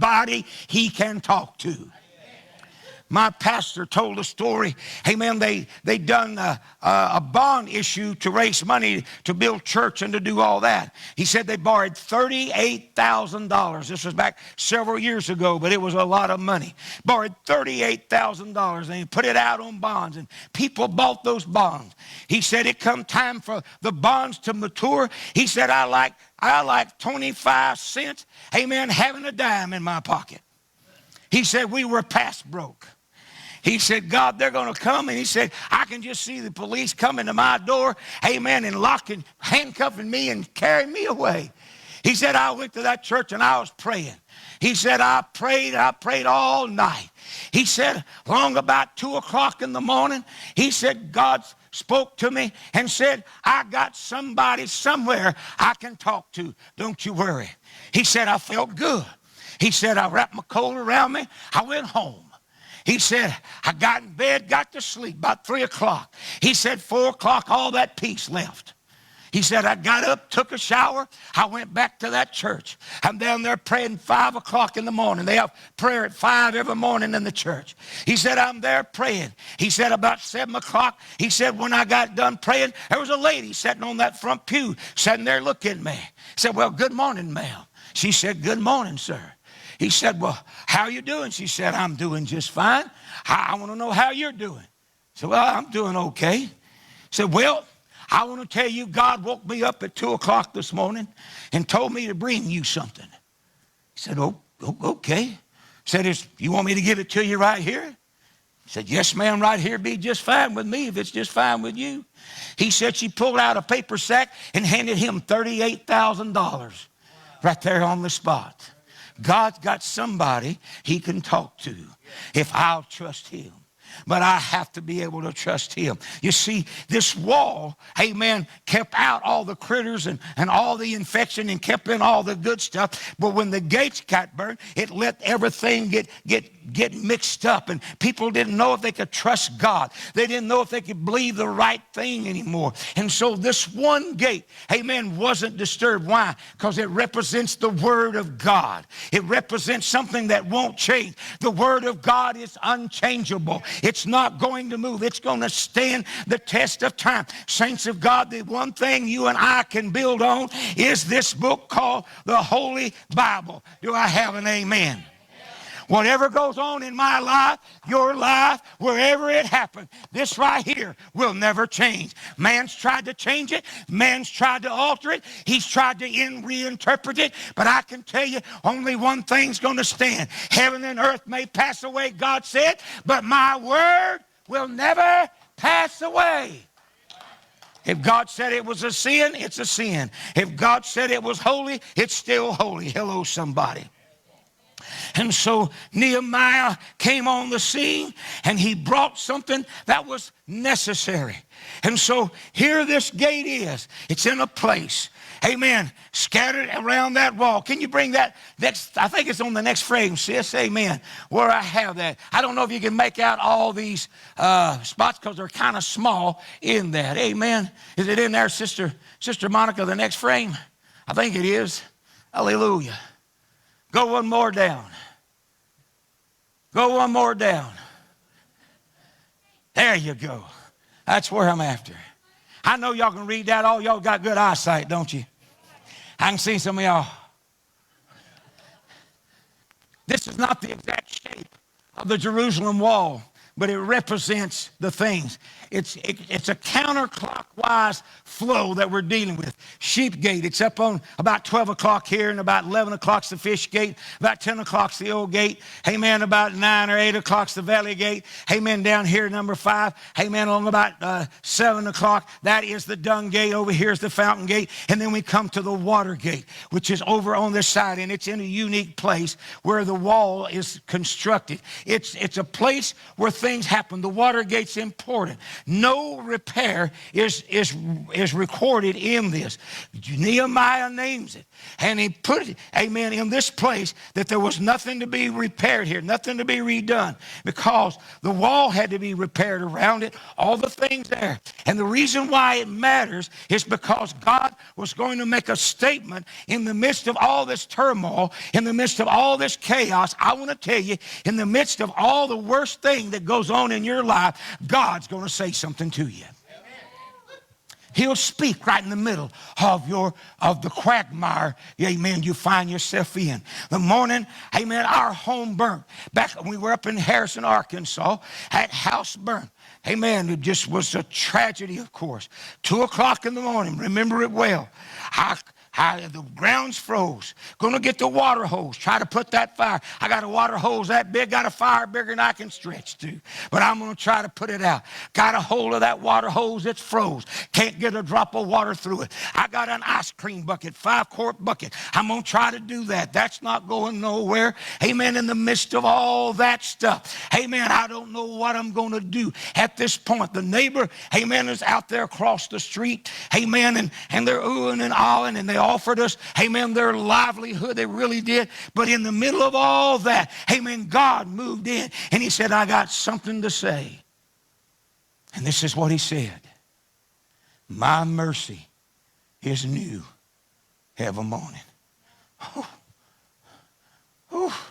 somebody he can talk to. My pastor told a story. Amen. They done a bond issue to raise money to build church and to do all that. He said they borrowed $38,000. This was back several years ago, but it was a lot of money. Borrowed $38,000 and he put it out on bonds, and people bought those bonds. He said it come time for the bonds to mature. He said, I like 25 cents, amen, having a dime in my pocket. He said we were past broke. He said, God, they're going to come. And he said, I can just see the police coming to my door, amen, and locking, handcuffing me and carrying me away. He said, I went to that church and I was praying. He said, I prayed all night. He said, long about 2 o'clock in the morning, he said, God spoke to me and said, I got somebody somewhere I can talk to. Don't you worry. He said, I felt good. He said, I wrapped my coat around me. I went home. He said, I got in bed, got to sleep about 3 o'clock. He said, 4 o'clock, all that peace left. He said, I got up, took a shower. I went back to that church. I'm down there praying 5 o'clock in the morning. They have prayer at 5 every morning in the church. He said, I'm there praying. He said, about 7 o'clock, he said, when I got done praying, there was a lady sitting on that front pew, sitting there looking at me. He said, well, good morning, ma'am. She said, good morning, sir. He said, well, how are you doing? She said, I'm doing just fine. I want to know how you're doing. I said, well, I'm doing okay. He said, well, I want to tell you, God woke me up at 2 o'clock this morning and told me to bring you something. He said, oh, okay. He said, you want me to give it to you right here? He said, yes, ma'am, right here be just fine with me if it's just fine with you. He said she pulled out a paper sack and handed him $38,000 right there on the spot. God's got somebody he can talk to if I'll trust him. But I have to be able to trust him. You see, this wall, amen, kept out all the critters and all the infection and kept in all the good stuff. But when the gates got burned, it let everything get mixed up. And people didn't know if they could trust God. They didn't know if they could believe the right thing anymore. And so this one gate, amen, wasn't disturbed. Why? Because it represents the Word of God. It represents something that won't change. The Word of God is unchangeable. It's not going to move. It's going to stand the test of time. Saints of God, the one thing you and I can build on is this book called the Holy Bible. Do I have an amen? Whatever goes on in my life, your life, wherever it happened, this right here will never change. Man's tried to change it. Man's tried to alter it. He's tried to reinterpret it. But I can tell you, only one thing's going to stand. Heaven and earth may pass away, God said, but my word will never pass away. If God said it was a sin, it's a sin. If God said it was holy, it's still holy. Hello, somebody. And so Nehemiah came on the scene and he brought something that was necessary. And so here this gate is. It's in a place. Amen. Scattered around that wall. Can you bring that next? I think it's on the next frame, sis. Amen. Where I have that. I don't know if you can make out all these spots because they're kind of small in that. Amen. Is it in there, Sister Monica, the next frame? I think it is. Hallelujah. Go one more down. Go one more down. There you go. That's where I'm after. I know y'all can read that. All y'all got good eyesight, don't you? I can see some of y'all. This is not the exact shape of the Jerusalem wall, but it represents the things. It's a counterclockwise flow that we're dealing with. Sheep gate, it's up on about 12 o'clock here, and about 11 o'clock's the fish gate. About 10 o'clock's the old gate. Amen. About 9 or 8 o'clock's the valley gate. Amen. Down here, number 5. Amen. Along about 7 o'clock, that is the dung gate. Over here is the fountain gate. And then we come to the water gate, which is over on this side, and it's in a unique place where the wall is constructed. It's a place where things happen. The water gate's important. No repair is recorded in this. Nehemiah names it. And he put it, amen, in this place that there was nothing to be repaired here, nothing to be redone, because the wall had to be repaired around it, all the things there. And the reason why it matters is because God was going to make a statement in the midst of all this turmoil, in the midst of all this chaos. I want to tell you, in the midst of all the worst thing that goes on in your life, God's going to say something to you. He'll speak right in the middle of the quagmire, amen, you find yourself in. The morning, amen, our home burnt. Back when we were up in Harrison, Arkansas, that house burnt. Amen, it just was a tragedy, of course. 2 o'clock in the morning, remember it well. The ground's froze. Gonna get the water hose, try to put that fire. I got a water hose that big, got a fire bigger than I can stretch to. But I'm gonna try to put it out. Got a hold of that water hose, it's froze. Can't get a drop of water through it. I got an ice cream bucket, 5-quart bucket. I'm gonna try to do that. That's not going nowhere. Amen, in the midst of all that stuff. Amen, I don't know what I'm gonna do at this point. The neighbor, amen, is out there across the street. Amen, and they're oohing and ahhing, and they offered us, amen, their livelihood. They really did. But in the middle of all that, amen, God moved in and he said, I got something to say. And this is what he said. My mercy is new every morning. Oh. Oh.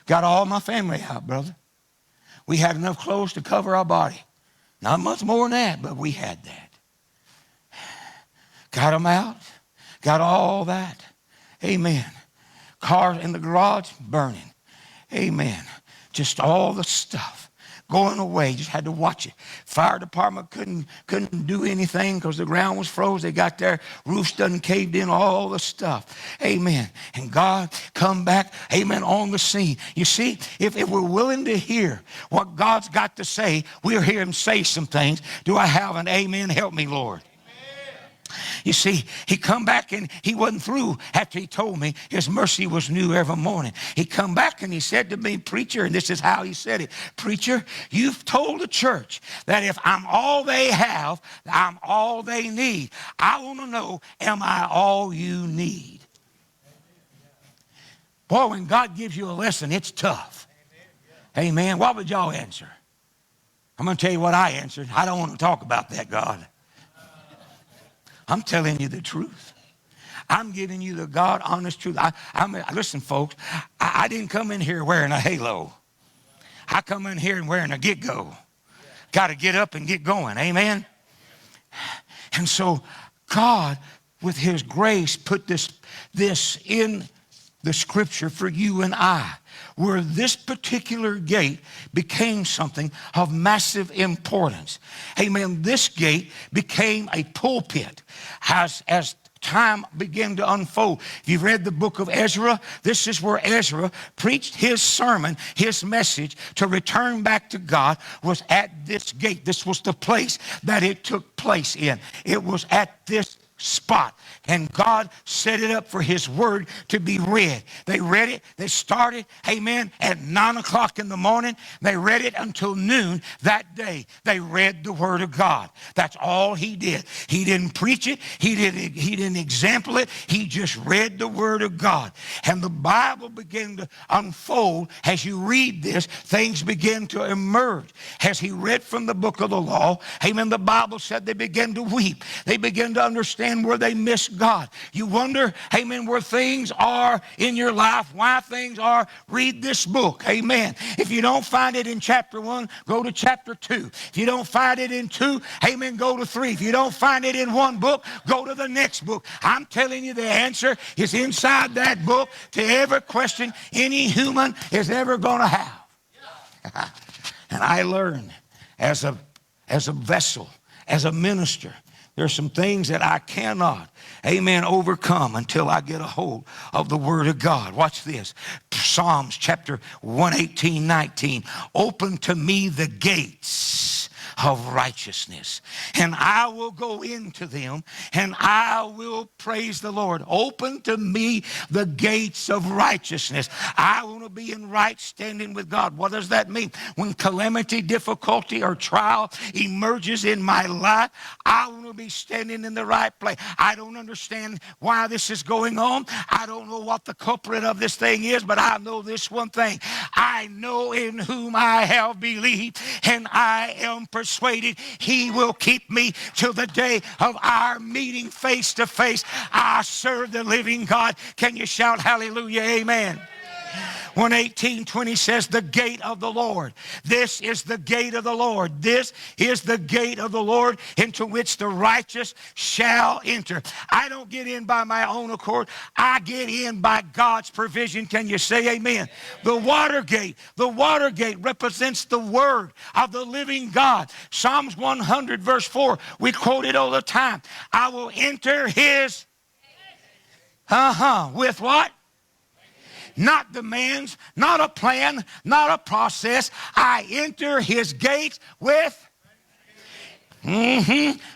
Got all my family out, brother. We had enough clothes to cover our body. Not much more than that, but we had that. Got them out. Got all that. Amen. Car in the garage, burning. Amen. Just all the stuff going away. Just had to watch it. Fire department couldn't do anything because the ground was froze. They got their roofs done caved in, all the stuff. Amen. And God come back, amen, on the scene. You see, if we're willing to hear what God's got to say, we'll hear him say some things. Do I have an amen? Help me, Lord. You see, he come back and he wasn't through after he told me his mercy was new every morning. He come back and he said to me, preacher, and this is how he said it, preacher, you've told the church that if I'm all they have, I'm all they need. I want to know, am I all you need? Boy, when God gives you a lesson, it's tough. Amen. What would y'all answer? I'm going to tell you what I answered. I don't want to talk about that, God. I'm telling you the truth. I'm giving you the God honest truth. Listen, folks, I didn't come in here wearing a halo. I come in here and wearing a get-go. Got to get up and get going. Amen? And so God, with his grace, put this in the scripture for you and I, where this particular gate became something of massive importance. Amen. This gate became a pulpit as time began to unfold. If you've read the book of Ezra, this is where Ezra preached his sermon, his message to return back to God was at this gate. This was the place that it took place in. It was at this spot. And God set it up for his word to be read. They read it. They started, amen, at 9 o'clock in the morning. They read it until noon that day. They read the word of God. That's all he did. He didn't preach it. He didn't example it. He just read the word of God. And the Bible began to unfold. As you read this, things begin to emerge. As he read from the book of the law, amen, the Bible said they began to weep. They began to understand where they missed God. You wonder, amen, where things are in your life, why things are. Read this book, amen. If you don't find it in chapter 1, go to chapter 2. If you don't find it in 2, amen, go to 3. If you don't find it in one book, go to the next book. I'm telling you, the answer is inside that book to every question any human is ever going to have. And I learned as a vessel, as a minister, there's some things that I cannot, amen, overcome until I get a hold of the word of God. Watch this. Psalms chapter 118, 19. Open to me the gates of righteousness. And I will go into them, and I will praise the Lord. Open to me the gates of righteousness. I want to be in right standing with God. What does that mean? When calamity, difficulty, or trial emerges in my life, I want to be standing in the right place. I don't understand why this is going on. I don't know what the culprit of this thing is, but I know this one thing. I know in whom I have believed, and I am persuaded he will keep me till the day of our meeting face to face. I serve the living God. Can you shout hallelujah, amen? 1:18-20 says, the gate of the Lord. This is the gate of the Lord. This is the gate of the Lord into which the righteous shall enter. I don't get in by my own accord. I get in by God's provision. Can you say amen? The water gate represents the word of the living God. Psalms 100 verse 4, we quote it all the time. I will enter his, with what? Not demands, not a plan, not a process. I enter his gates with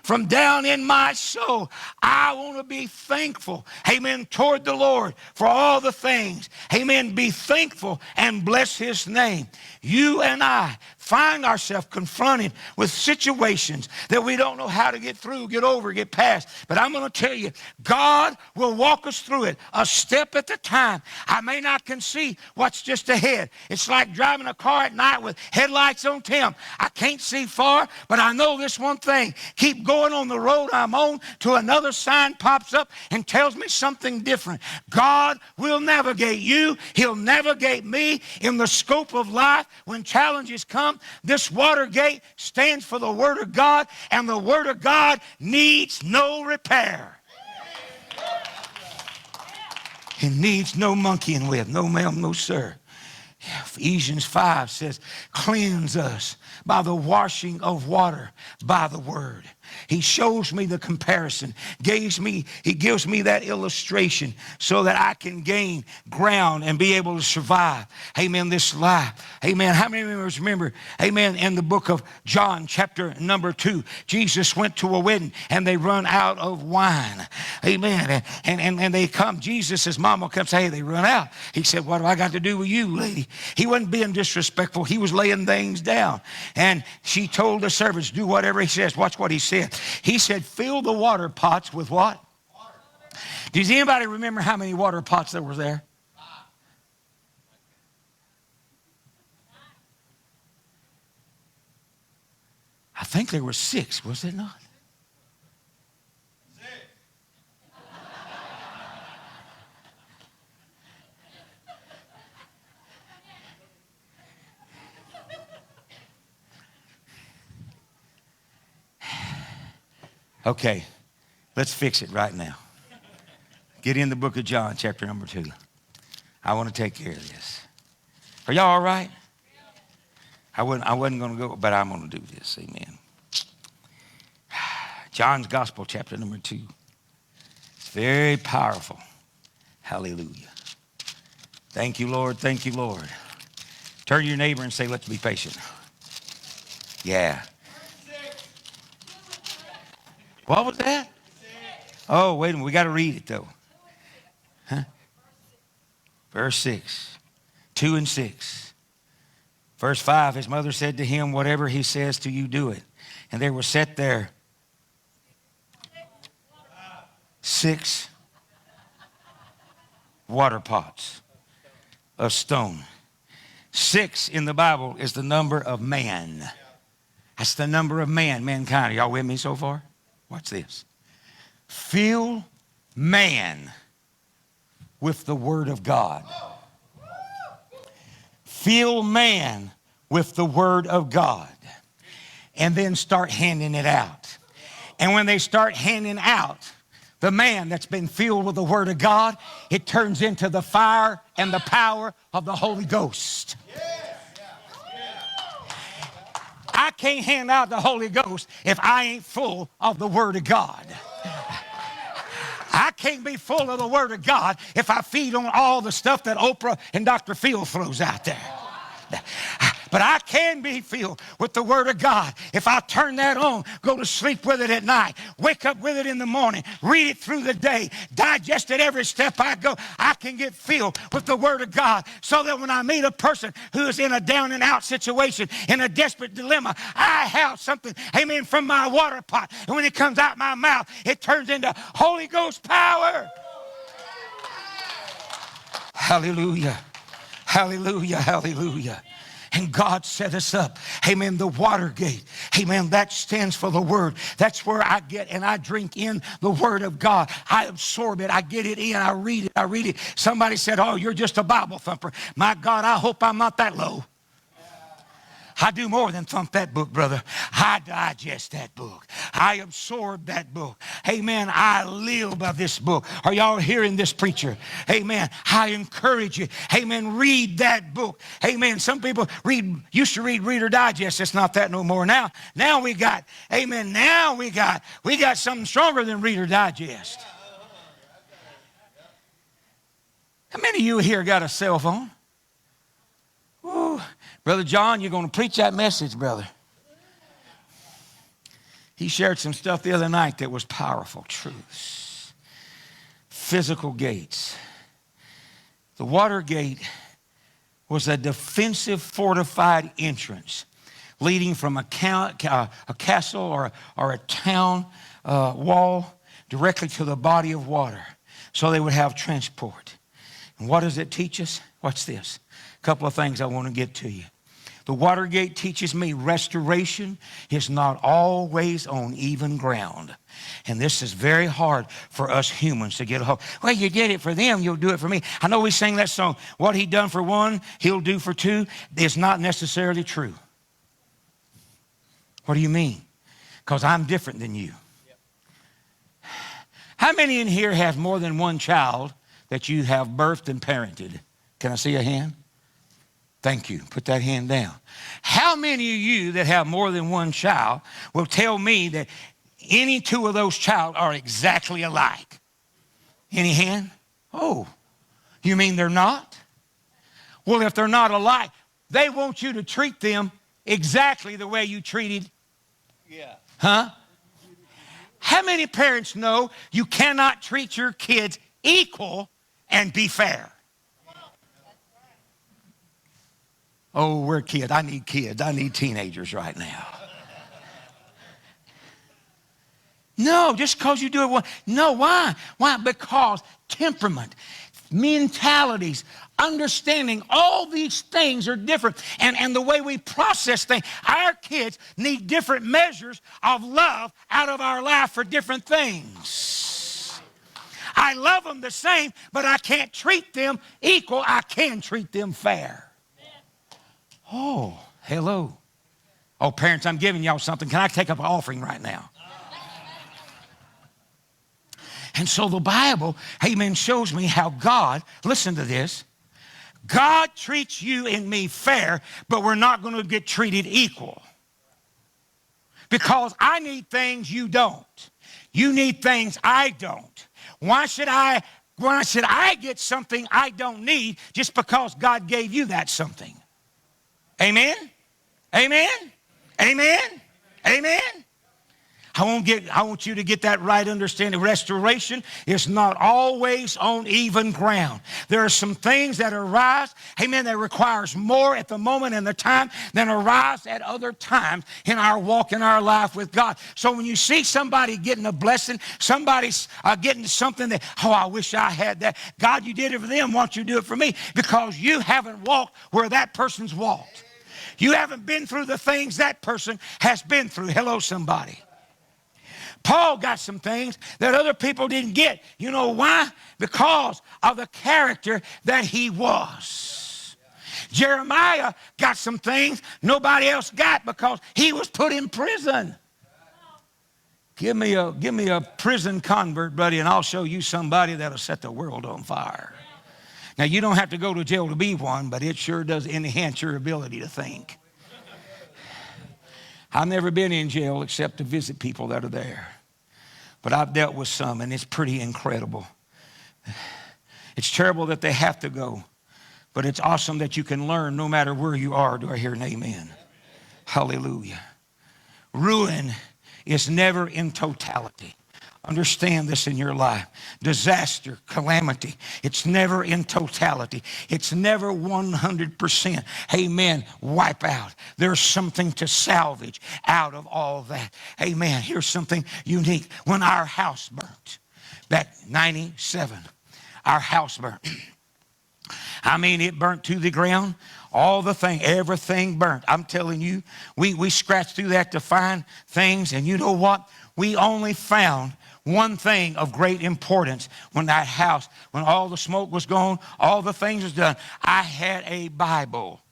from down in my soul. I want to be thankful, amen, toward the Lord for all the things. Amen. Be thankful and bless his name. You and I find ourselves confronted with situations that we don't know how to get through, get over, get past. But I'm going to tell you, God will walk us through it a step at a time. I may not can see what's just ahead. It's like driving a car at night with headlights on 10. I can't see far, but I know this one thing. Keep going on the road I'm on till another sign pops up and tells me something different. God will navigate you. He'll navigate me in the scope of life. When challenges come, this water gate stands for the Word of God, and the Word of God needs no repair. It needs no monkeying with. No ma'am, no sir. Ephesians 5 says, cleanse us by the washing of water by the word. He shows me the comparison. He gives me that illustration so that I can gain ground and be able to survive. Amen, this life. Amen. How many members remember, amen, in the book of John, chapter number 2, Jesus went to a wedding and they run out of wine. Amen. And they come, Jesus' mama comes, hey, they run out. He said, what have I got to do with you, lady? He wasn't being disrespectful. He was laying things down. And she told the servants, do whatever he says. Watch what he said. He said, fill the water pots with what? Water. Does anybody remember how many water pots there was there? I think there were 6, was it not? 6. Okay, let's fix it right now. Get in the book of John, chapter number 2. I want to take care of this. Are y'all all right? I wasn't going to go, but I'm going to do this. Amen. John's Gospel, chapter number 2. It's very powerful. Hallelujah. Thank you, Lord. Thank you, Lord. Turn to your neighbor and say, let's be patient. Yeah. What was that? Oh, wait a minute. We got to read it, though. Huh? Verse 6. 2 and 6. Verse 5, his mother said to him, whatever he says to you, do it. And there were set there 6 water pots of stone. 6 in the Bible is the number of man. That's the number of man, mankind. Are y'all with me so far? Watch this. Fill man with the word of God. Fill man with the word of God. And then start handing it out. And when they start handing out the man that's been filled with the word of God, it turns into the fire and the power of the Holy Ghost. I can't hand out the Holy Ghost if I ain't full of the Word of God. I can't be full of the Word of God if I feed on all the stuff that Oprah and Dr. Phil throws out there. But I can be filled with the Word of God if I turn that on, go to sleep with it at night, wake up with it in the morning, read it through the day, digest it every step I go. I can get filled with the Word of God so that when I meet a person who is in a down and out situation, in a desperate dilemma, I have something, amen, from my water pot. And when it comes out my mouth, it turns into Holy Ghost power. Hallelujah. Hallelujah. Hallelujah. And God set us up. Amen. The Watergate. Amen. That stands for the Word. That's where I get and I drink in the Word of God. I absorb it. I get it in. I read it. I read it. Somebody said, oh, you're just a Bible thumper. My God, I hope I'm not that low. I do more than thump that book, brother. I digest that book. I absorb that book. Amen. I live by this book. Are y'all hearing this, preacher? Amen. I encourage you. Amen. Read that book. Amen. Some people used to read Reader Digest. It's not that no more. Now we got, amen. Now we got something stronger than Reader Digest. How many of you here got a cell phone? Ooh. Brother John, you're going to preach that message, brother. He shared some stuff the other night that was powerful truths. Physical gates. The Watergate was a defensive fortified entrance leading from a castle or a town wall directly to the body of water so they would have transport. And what does it teach us? Watch this. A couple of things I want to get to you. The Watergate teaches me restoration is not always on even ground. And this is very hard for us humans to get a hold. Well, you did it for them, you'll do it for me. I know we sing that song, what he done for one, he'll do for two. It's not necessarily true. What do you mean? Because I'm different than you. How many in here have more than one child that you have birthed and parented? Can I see a hand? Thank you. Put that hand down. How many of you that have more than one child will tell me that any two of those child are exactly alike? Any hand? Oh, you mean they're not? Well, if they're not alike, they want you to treat them exactly the way you treated. Yeah. Huh? How many parents know you cannot treat your kids equal and be fair? Oh, we're kids. I need kids. I need teenagers right now. No, just because you do it one. No, why? Why? Because temperament, mentalities, understanding, all these things are different. And the way we process things, our kids need different measures of love out of our life for different things. I love them the same, but I can't treat them equal. I can treat them fair. Oh, hello. Oh, parents, I'm giving y'all something. Can I take up an offering right now? And so the Bible, amen, shows me how God, listen to this, God treats you and me fair, but we're not going to get treated equal. Because I need things you don't. You need things I don't. Why should I get something I don't need just because God gave you that something? Amen? Amen? Amen? Amen? I want you to get that right understanding. Restoration is not always on even ground. There are some things that arise, amen, that requires more at the moment and the time than arise at other times in our walk in our life with God. So when you see somebody getting a blessing, somebody's getting something that, oh, I wish I had that. God, you did it for them. Why don't you do it for me? Because you haven't walked where that person's walked. You haven't been through the things that person has been through. Hello, somebody. Paul got some things that other people didn't get. You know why? Because of the character that he was. Jeremiah got some things nobody else got because he was put in prison. Give me a prison convert, buddy, and I'll show you somebody that'll set the world on fire. Now, you don't have to go to jail to be one, but it sure does enhance your ability to think. I've never been in jail except to visit people that are there. But I've dealt with some, and it's pretty incredible. It's terrible that they have to go. But it's awesome that you can learn no matter where you are. Do I hear an amen? Hallelujah. Ruin is never in totality. Understand this in your life. Disaster, calamity, it's never in totality. It's never 100%, amen, wipe out. There's something to salvage out of all that. Amen. Here's something unique. When our house burnt, back 97, our house burnt. I mean, it burnt to the ground. All the thing, everything burnt. I'm telling you, we scratched through that to find things. And you know what? We only found one thing of great importance when that house, when all the smoke was gone, all the things was done. I had a Bible,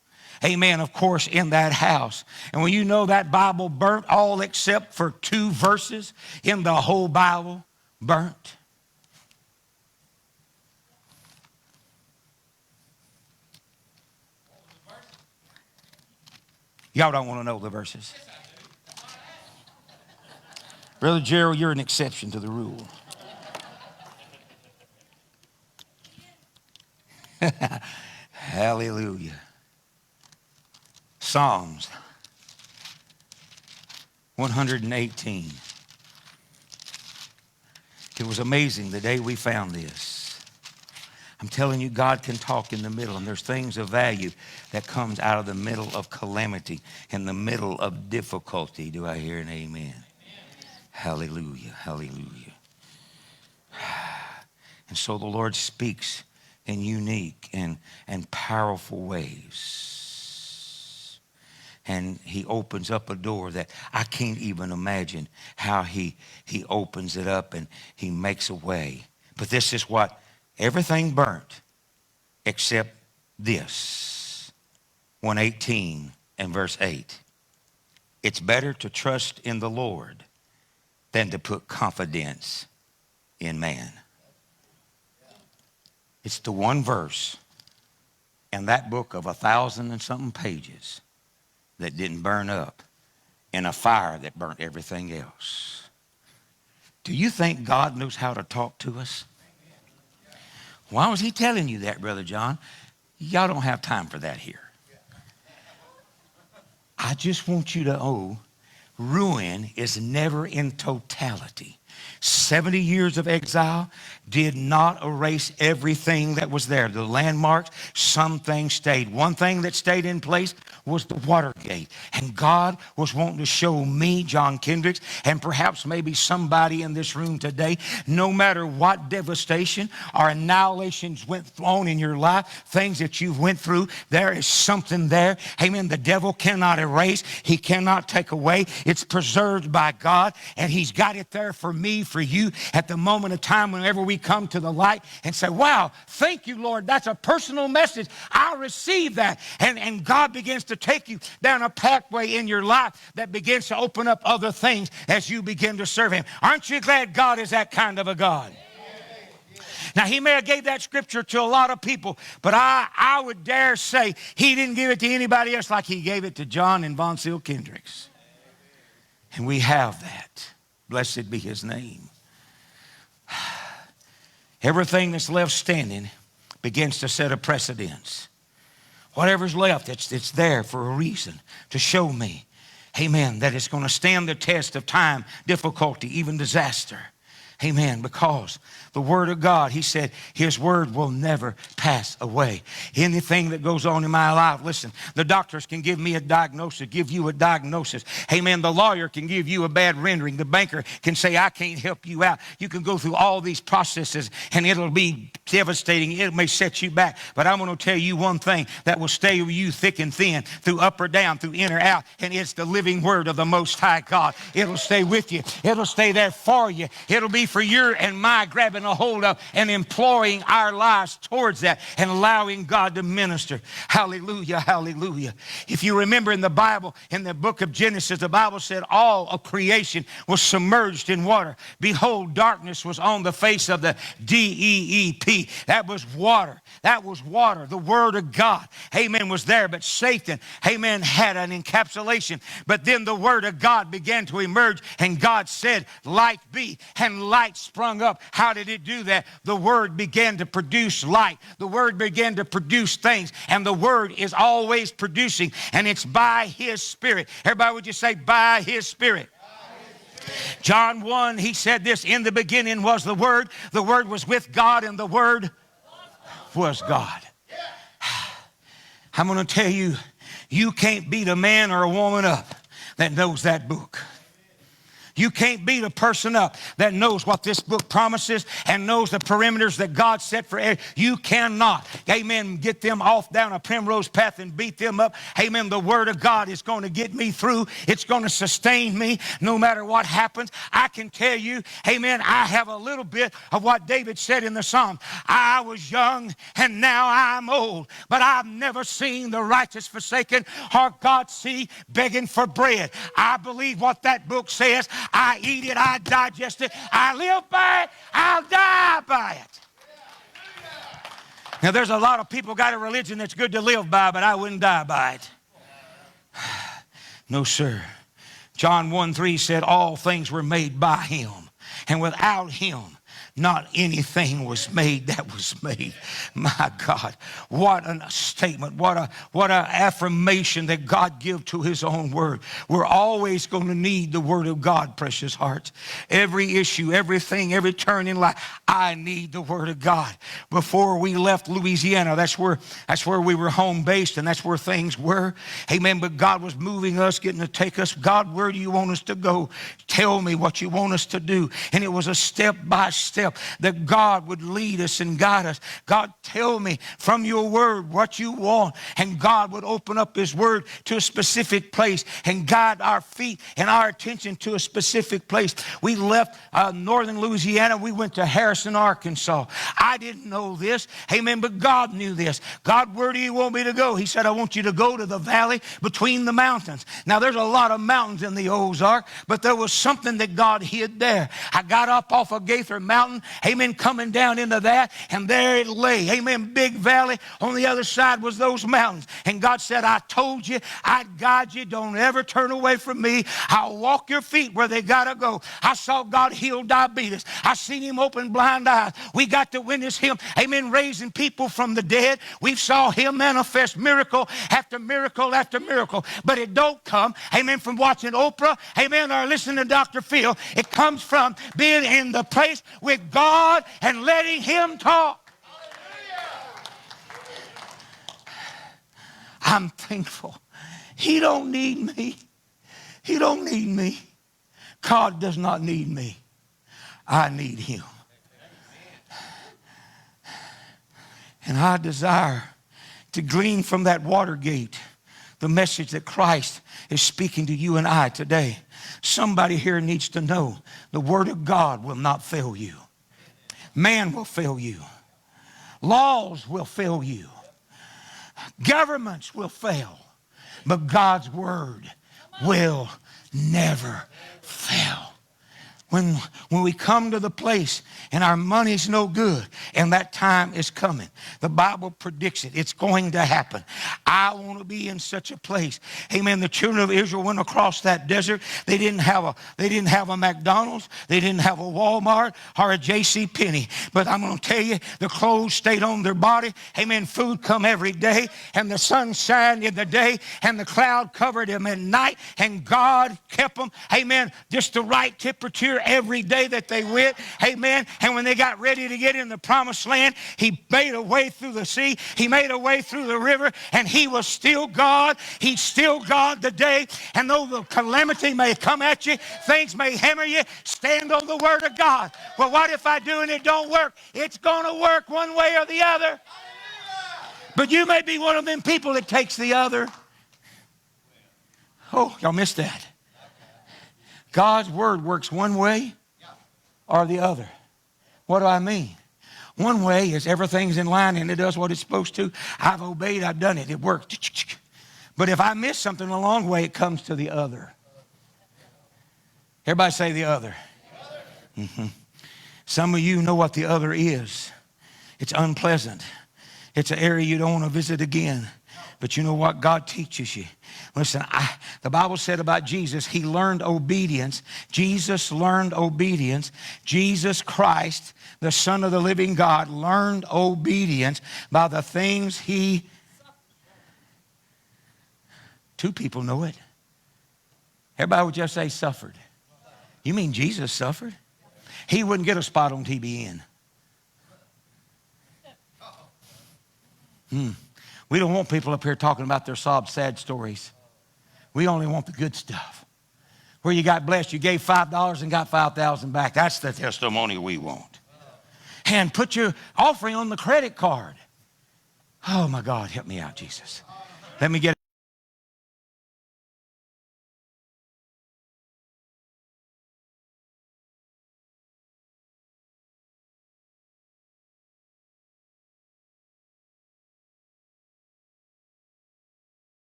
amen, of course, in that house. And when you know that Bible burnt, all except for 2 verses in the whole Bible burnt. Y'all don't want to know the verses. Brother Gerald, you're an exception to the rule. Hallelujah. Psalms 118. It was amazing the day we found this. I'm telling you, God can talk in the middle, and there's things of value that comes out of the middle of calamity, in the middle of difficulty. Do I hear an amen? Hallelujah, hallelujah. And so the Lord speaks in unique and powerful ways. And he opens up a door that I can't even imagine how he opens it up and he makes a way. But this is what everything burnt except this. 118 and verse 8. It's better to trust in the Lord than to put confidence in man. It's the one verse in that book of 1,000 and something pages that didn't burn up in a fire that burnt everything else. Do you think God knows how to talk to us? Why was he telling you that, Brother John? Y'all don't have time for that here. I just want you to know, ruin is never in totality. 70 years of exile did not erase everything that was there. The landmarks, some things stayed. One thing that stayed in place was the Watergate. And God was wanting to show me, John Kendricks, and perhaps maybe somebody in this room today, no matter what devastation or annihilations went on in your life, things that you've went through, there is something there. Amen. The devil cannot erase. He cannot take away. It's preserved by God, and he's got it there for me, for you, at the moment of time whenever we come to the light and say, wow, thank you, Lord. That's a personal message. I receive that. And God begins to take you down a pathway in your life that begins to open up other things as you begin to serve him. Aren't you glad God is that kind of a God? Now, he may have gave that scripture to a lot of people, but I would dare say he didn't give it to anybody else like he gave it to John and Von Seal Kendricks. And we have that. Blessed be his name. Everything that's left standing begins to set a precedence. Whatever's left, it's there for a reason, to show me, amen, that it's going to stand the test of time, difficulty, even disaster. Amen. Because the word of God, he said, his word will never pass away. Anything that goes on in my life, listen, the doctors can give me a diagnosis, give you a diagnosis. Amen. The lawyer can give you a bad rendering. The banker can say, I can't help you out. You can go through all these processes and it'll be devastating. It may set you back. But I'm going to tell you one thing that will stay with you thick and thin, through up or down, through in or out. And it's the living word of the Most High God. It'll stay with you. It'll stay there for you. It'll be for your and my grabbing a hold of and employing our lives towards that and allowing God to minister. Hallelujah, hallelujah. If you remember in the Bible, in the book of Genesis, the Bible said all of creation was submerged in water. Behold, darkness was on the face of the deep. That was water. That was water. The word of God, amen, was there. But Satan, amen, had an encapsulation. But then the word of God began to emerge and God said, light be, and light light sprung up. How did it do that? The Word began to produce light. The Word began to produce things. And the Word is always producing. And it's by His Spirit. Everybody, would you say, by His Spirit? John 1, he said this, in the beginning was the Word was with God, and the Word was God. I'm going to tell you, you can't beat a man or a woman up that knows that book. You can't beat a person up that knows what this book promises and knows the perimeters that God set for it. You cannot, amen, get them off down a primrose path and beat them up. Amen, the Word of God is going to get me through. It's going to sustain me no matter what happens. I can tell you, amen, I have a little bit of what David said in the Psalm. I was young and now I'm old, but I've never seen the righteous forsaken or God's seed begging for bread. I believe what that book says. I eat it, I digest it, I live by it, I'll die by it. Now there's a lot of people got a religion that's good to live by, but I wouldn't die by it. No, sir. John 1:3 said all things were made by Him, and without Him not anything was made that was made. My God, what a statement, what a affirmation that God gives to His own Word. We're always going to need the Word of God, precious hearts. Every issue, everything, every turn in life, I need the Word of God. Before we left Louisiana, that's where we were home based, and that's where things were. Amen. But God was moving us, getting to take us. God, where do you want us to go? Tell me what you want us to do. And it was a step by step that God would lead us and guide us. God, tell me from your Word what you want. And God would open up His Word to a specific place and guide our feet and our attention to a specific place. We left northern Louisiana. We went to Harrison, Arkansas. I didn't know this. Amen. But God knew this. God, where do you want me to go? He said, I want you to go to the valley between the mountains. Now, there's a lot of mountains in the Ozark, but there was something that God hid there. I got up off of Gaither Mountain, amen, coming down into that, and there it lay, amen, big valley. On the other side was those mountains. And God said, I told you, I'd guide you. Don't ever turn away from me. I'll walk your feet where they got to go. I saw God heal diabetes. I seen Him open blind eyes. We got to witness Him, amen, raising people from the dead. We saw Him manifest miracle after miracle after miracle. But it don't come, amen, from watching Oprah, amen, or listening to Dr. Phil. It comes from being in the place with God and letting Him talk. I'm thankful. He don't need me. He don't need me. God does not need me. I need Him. And I desire to glean from that Watergate the message that Christ is speaking to you and I today. Somebody here needs to know the Word of God will not fail you. Man will fail you. Laws will fail you. Governments will fail. But God's Word will never fail. When we come to the place and our money's no good and that time is coming, the Bible predicts it. It's going to happen. I want to be in such a place. Amen. The children of Israel went across that desert. They didn't have a McDonald's. They didn't have a Walmart or a J.C. Penney. But I'm going to tell you, the clothes stayed on their body. Amen. Food come every day, and the sun shined in the day, and the cloud covered them at night, and God kept them. Amen. Just the right temperature every day that they went. Amen. And when they got ready to get in the promised land, He made a way through the sea. He made a way through the river, and He was still God. He's still God today. And though the calamity may come at you, things may hammer you, stand on the Word of God. Well, what if I do and it don't work? It's going to work one way or the other. But you may be one of them people that takes the other. Oh, y'all missed that. God's Word works one way or the other. What do I mean? One way is everything's in line and it does what it's supposed to. I've obeyed, I've done it, it worked. But if I miss something along the way, it comes to the other. Everybody say the other. Mm-hmm. Some of you know what the other is. It's unpleasant. It's an area you don't want to visit again. But you know what? God teaches you. Listen, the Bible said about Jesus, he learned obedience. Jesus learned obedience. Jesus Christ, the Son of the living God, learned obedience by the things he... Two people know it. Everybody would just say suffered. You mean Jesus suffered? He wouldn't get a spot on TBN. We don't want people up here talking about their sob, sad stories. We only want the good stuff. Where you got blessed, you gave $5 and got 5,000 back. That's the testimony we want. And put your offering on the credit card. Oh my God, help me out, Jesus. Let me get